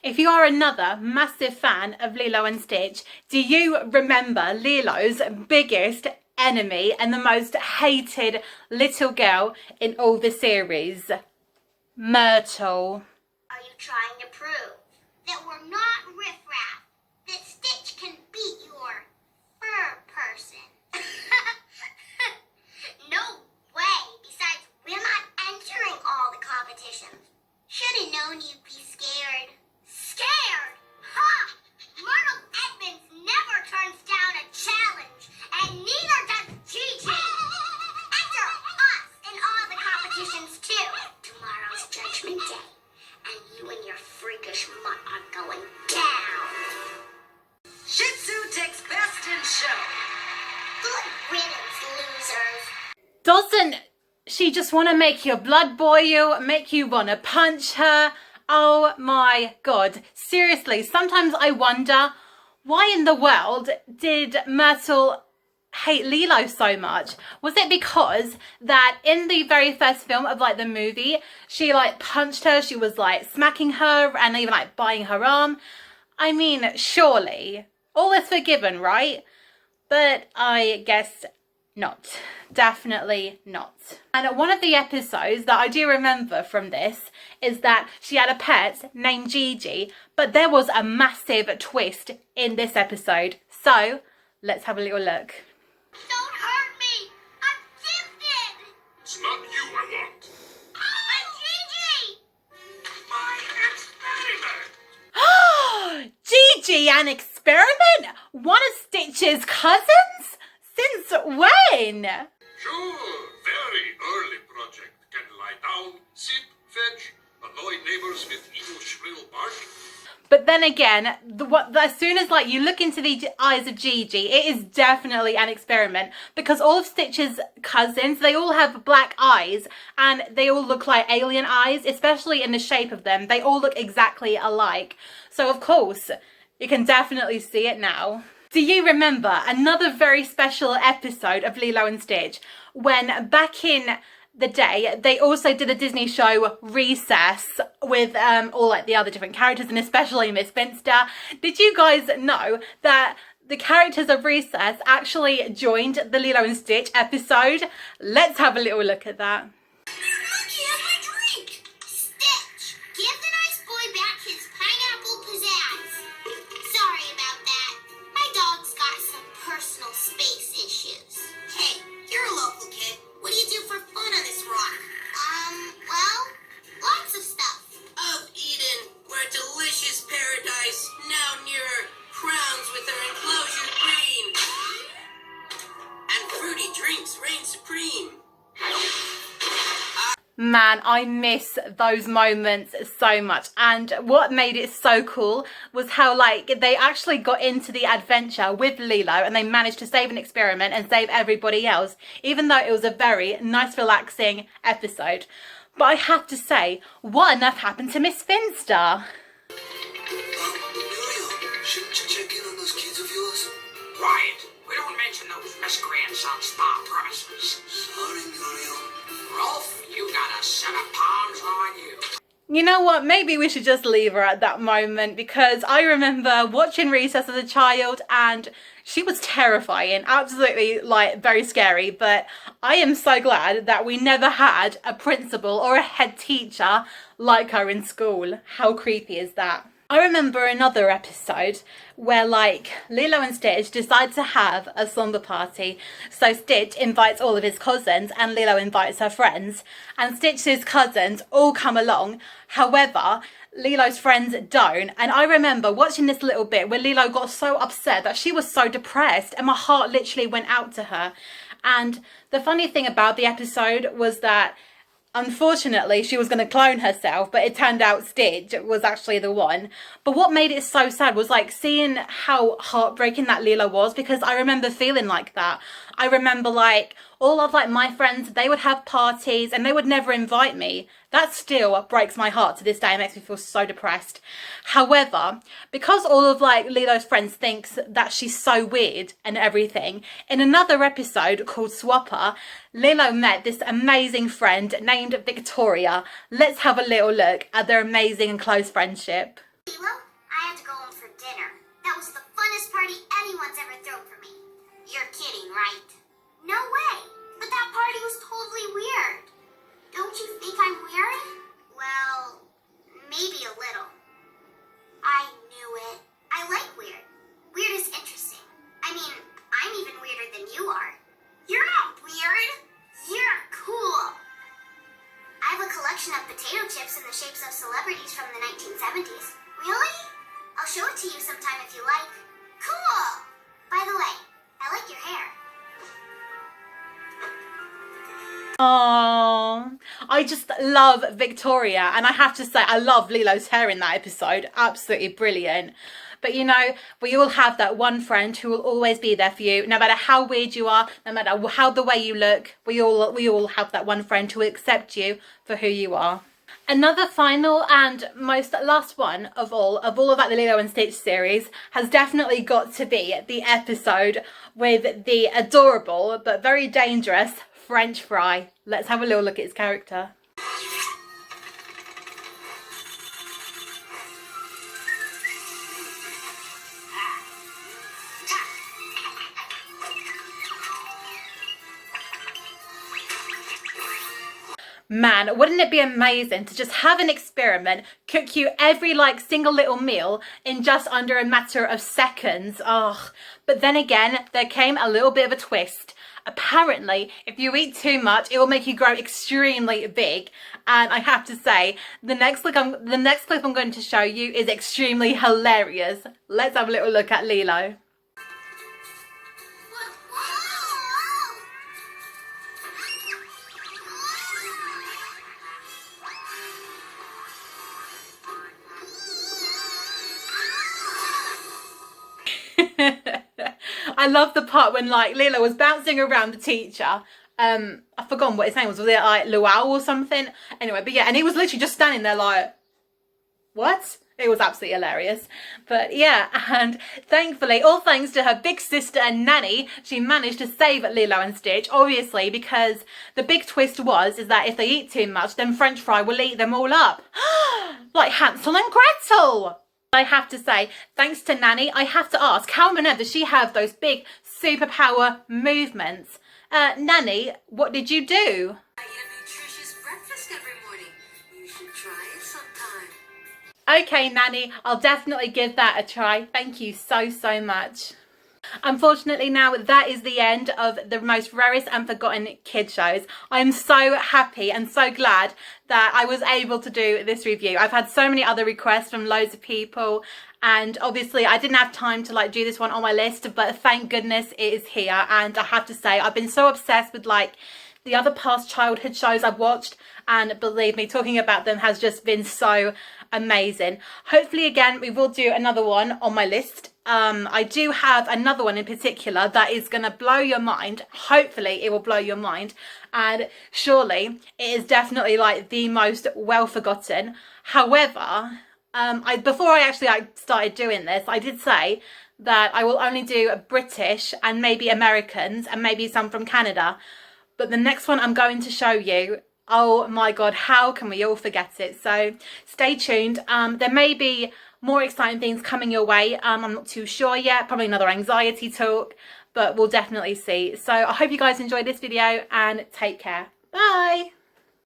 If you are another massive fan of Lilo and Stitch, do you remember Lilo's biggest enemy and the most hated little girl in all the series? Myrtle. Are you trying to prove that we're not riffraff? That Stitch can beat your fur person? No way! Besides, we're not entering all the competitions. Should've known you'd be scared. Scared? Ha! Myrtle Edmonds never turns down a challenge, and neither does Gigi. Enter us in all the competitions too. Tomorrow's Judgment Day, and you and your freakish mutt are going down. Shih Tzu takes best in show. Good riddance, losers. Doesn't she just want to make your blood boil, make you want to punch her? Oh my God. Seriously, sometimes I wonder, why in the world did Myrtle hate Lilo so much? Was it because that in the very first film of like the movie, she like punched her, she was like smacking her and even like biting her arm? I mean, surely all is forgiven, right? But I guess not. Definitely not. And one of the episodes that I do remember from this is that she had a pet named Gigi, but there was a massive twist in this episode. So let's have a little look. Don't hurt me! I'm gifted! It's not you I want. But Gigi! My experiment. Gigi, an experiment? One of Stitch's cousins? Since when? Sure, very early project. Can lie down, sit, fetch, annoy neighbors with evil shrill barking. But then again, as soon as like you look into the eyes of Gigi, it is definitely an experiment, because all of Stitch's cousins, they all have black eyes and they all look like alien eyes, especially in the shape of them. They all look exactly alike. So of course, you can definitely see it now. Do you remember another very special episode of Lilo and Stitch when back in the day they also did a Disney show Recess with all like the other different characters and especially Miss Finster? Did you guys know that the characters of Recess actually joined the Lilo and Stitch episode? Let's have a little look at that. Monkey has my drink! Stitch, give the nice boy back his pineapple pizzazz. Sorry about that. My dog's got some personal space issues. Hey, you're a local kid. What do you do for fun on this rock? Well, lots of stuff. Of Eden, where delicious paradise now nearer crowns with their enclosure green. And fruity drinks reign supreme. Man, I miss those moments so much. And what made it so cool was how like they actually got into the adventure with Lilo and they managed to save an experiment and save everybody else, even though it was a very nice, relaxing episode. But I have to say, what on earth happened to Miss Finster? Shouldn't you check in on those kids of yours? Quiet. We don't mention those miscreants on spa premises. Sorry, Muriel. Rolf, you got a set of palms on you. You know what, maybe we should just leave her at that moment, because I remember watching Recess as a child and she was terrifying, absolutely like very scary, but I am so glad that we never had a principal or a head teacher like her in school. How creepy is that? I remember another episode where like Lilo and Stitch decide to have a slumber party. So Stitch invites all of his cousins and Lilo invites her friends, and Stitch's cousins all come along. However, Lilo's friends don't. And I remember watching this little bit where Lilo got so upset that she was so depressed and my heart literally went out to her. And the funny thing about the episode was that unfortunately, she was going to clone herself, but it turned out Stitch was actually the one. But what made it so sad was like seeing how heartbreaking that Lilo was, because I remember feeling like that. I remember like all of like my friends, they would have parties and they would never invite me. That still breaks my heart to this day. It makes me feel so depressed. However, because all of like Lilo's friends thinks that she's so weird and everything, in another episode called Swapper, Lilo met this amazing friend named Victoria. Let's have a little look at their amazing and close friendship. Lilo, I had to go home for dinner. That was the funnest party anyone's ever thrown for me. You're kidding, right? No way. But that party was totally weird. Don't you think I'm weird? Well, maybe a little. I knew it. I like weird. Weird is interesting. I mean, I'm even weirder than you are. You're not weird. You're cool. I have a collection of potato chips in the shapes of celebrities from the 1970s. Really? I'll show it to you sometime if you like. Cool! By the way, I like your hair. Oh, I just love Victoria, and I have to say I love Lilo's hair in that episode. Absolutely brilliant. But you know, we all have that one friend who will always be there for you, no matter how weird you are, no matter how the way you look. We all have that one friend who will accept you for who you are. Another final and most last one of all of that the Lilo and Stitch series has definitely got to be the episode with the adorable but very dangerous French fry. Let's have a little look at his character. Man, wouldn't it be amazing to just have an experiment, cook you every single little meal in just under a matter of seconds? Oh, but then again, there came a little bit of a twist. Apparently, if you eat too much, it will make you grow extremely big. And I have to say, the next clip I'm going to show you is extremely hilarious. Let's have a little look at Lilo. I love the part when Lilo was bouncing around the teacher. I've forgotten what his name was. Was it Luau or something? Anyway, but yeah, and he was literally just standing there what? It was absolutely hilarious. But yeah, and thankfully, all thanks to her big sister and nanny, she managed to save Lilo and Stitch, obviously, because the big twist is that if they eat too much, then French fry will eat them all up. Like Hansel and Gretel. I have to say, thanks to Nanny, I have to ask, how on earth does she have those big superpower movements? Nanny, what did you do? I eat a nutritious breakfast every morning. You should try it sometime. Okay, Nanny, I'll definitely give that a try. Thank you so, so much. Unfortunately now that is the end of the most rarest and forgotten kid shows. I'm so happy and so glad that I was able to do this review. I've had so many other requests from loads of people, and obviously I didn't have time to do this one on my list, but thank goodness it is here. And I have to say, I've been so obsessed with the other past childhood shows I've watched, and believe me, talking about them has just been so amazing. Hopefully again we will do another one on my list. I do have another one in particular that is going to blow your mind. Hopefully it will blow your mind, and surely it is definitely the most well forgotten. However, before I actually started doing this, I did say that I will only do British and maybe Americans and maybe some from Canada. But the next one I'm going to show you, oh my god, how can we all forget it? So stay tuned. There may be more exciting things coming your way. I'm not too sure yet. Probably another anxiety talk, but we'll definitely see. So I hope you guys enjoyed this video, and take care. Bye.